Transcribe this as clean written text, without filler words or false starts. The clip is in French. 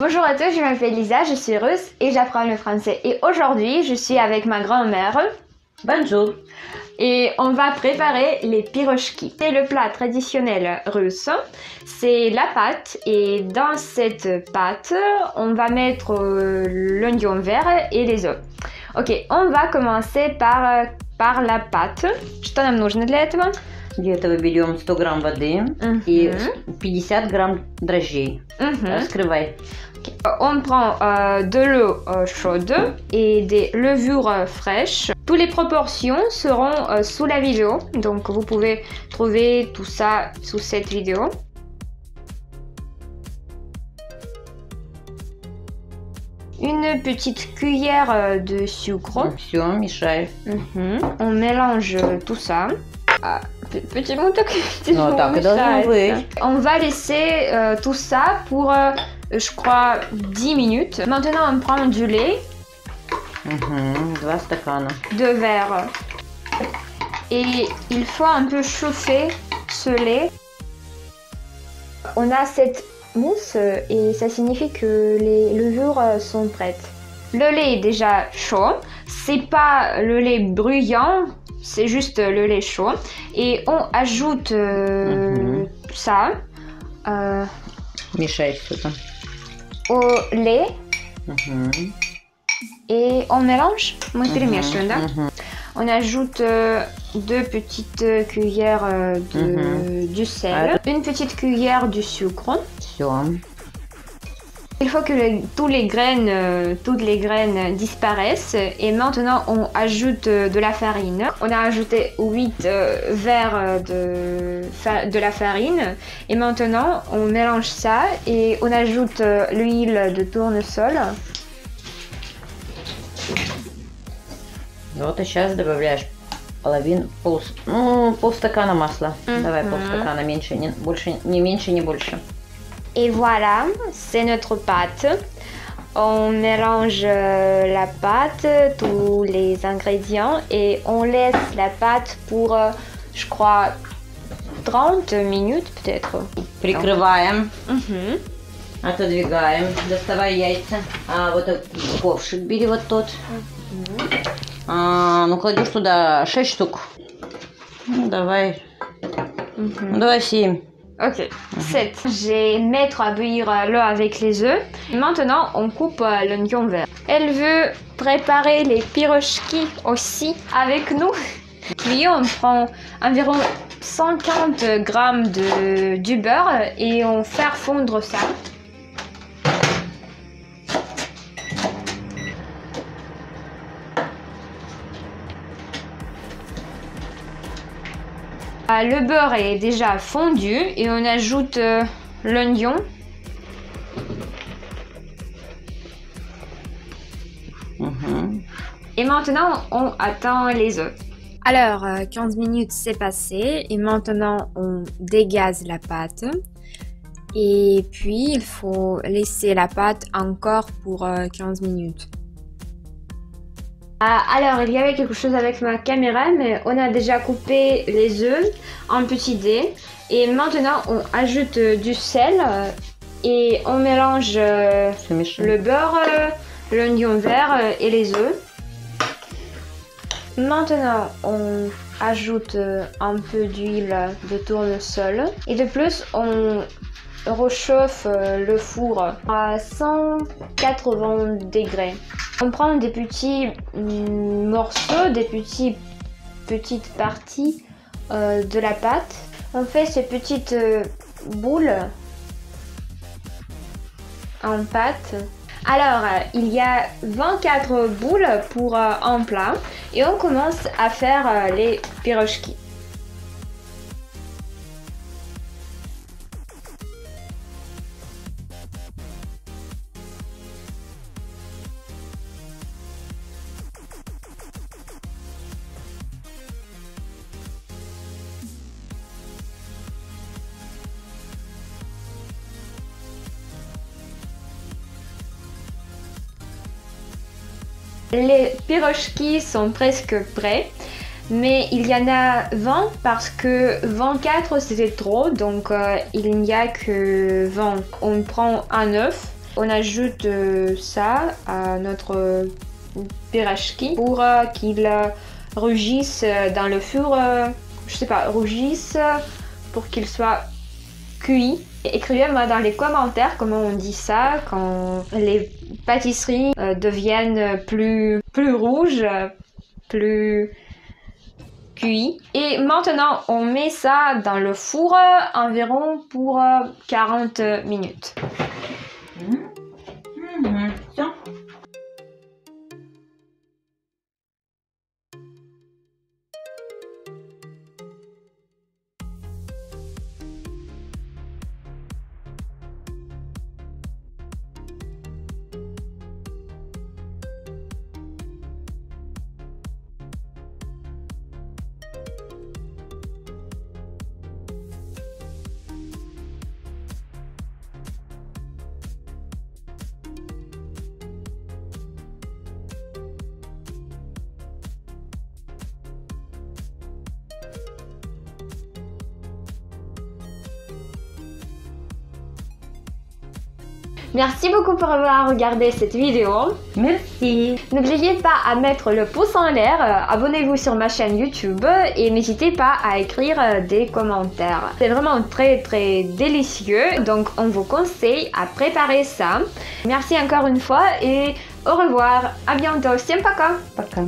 Bonjour à tous, je m'appelle Lisa, je suis russe et j'apprends le français. Et aujourd'hui, je suis avec ma grand-mère. Bonjour. Et on va préparer les pirochki. C'est le plat traditionnel russe. C'est la pâte et dans cette pâte, on va mettre l'oignon vert et les œufs. Ok, on va commencer par la pâte. Что нам нужно для этого? Для этого берем 100 грамм воды и 50 грамм дрожжей. Раскрывай. On prend de l'eau chaude et des levures fraîches. Toutes les proportions seront sous la vidéo, donc vous pouvez trouver tout ça sous cette vidéo. Une petite cuillère de sucre. Все, мешай. On mélange tout ça. Petit mot, on va laisser tout ça pour, je crois, 10 minutes. Maintenant, on prend du lait. 2 стакана. 2 verres. Et il faut un peu chauffer ce lait. On a cette mousse et ça signifie que les levures sont prêtes. Le lait est déjà chaud. C'est pas le lait bruyant. C'est juste le lait chaud et on ajoute ça Мешай все это. Au lait et on mélange. Мы перемешиваем, да? On ajoute 2 petites cuillères du sel, une petite cuillère du sucre. Все. Il faut que toutes les graines disparaissent et maintenant on ajoute de la farine. On a ajouté 8 verres de la farine et maintenant on mélange ça et on ajoute l'huile de tournesol. Вот и сейчас добавляешь полстакана масла. Давай полстакана, меньше, не меньше, не больше. Et voilà, c'est notre pâte. On mélange la pâte, tous les ingrédients et on laisse la pâte pour, je crois, 30 minutes peut-être. Прикрываем. Отодвигаем. Доставай яйца. Вот ковшик бери вот тот. Ну, кладешь туда 6 штук. Ну, давай. Давай 7. Ok, 7. Je vais mettre à bouillir l'eau avec les œufs. Maintenant, on coupe l'oignon vert. Elle veut préparer les pirochki aussi avec nous. Puis on prend environ 150 grammes du beurre et on fait fondre ça. Le beurre est déjà fondu et on ajoute l'oignon. Et maintenant, on attend les œufs. Alors, 15 minutes c'est passé et maintenant on dégaze la pâte. Et puis, il faut laisser la pâte encore pour 15 minutes. Alors, il y avait quelque chose avec ma caméra, mais on a déjà coupé les œufs en petits dés. Et maintenant, on ajoute du sel et on mélange le beurre, l'oignon vert et les œufs. Maintenant, on ajoute un peu d'huile de tournesol. Et de plus, on réchauffe le four à 180 degrés. On prend des petits morceaux, des petites parties de la pâte. On fait ces petites boules en pâte. Alors, il y a 24 boules pour un plat et on commence à faire les pirochki. Les pirochki sont presque prêts. Mais il y en a 20 parce que 24 c'était trop, donc il n'y a que 20. On prend un œuf On ajoute ça à notre piraschki pour qu'il rougisse dans le four, je sais pas, rougisse pour qu'il soit cuit. Écrivez-moi dans les commentaires comment on dit ça quand les pâtisseries deviennent plus rouges, plus cuit. Et maintenant, on met ça dans le four environ pour 40 minutes. Tiens. Merci beaucoup pour avoir regardé cette vidéo. Merci. N'oubliez pas à mettre le pouce en l'air, abonnez-vous sur ma chaîne YouTube et n'hésitez pas à écrire des commentaires. C'est vraiment très délicieux, donc on vous conseille à préparer ça. Merci encore une fois et au revoir. À bientôt. Всем пока. Пока.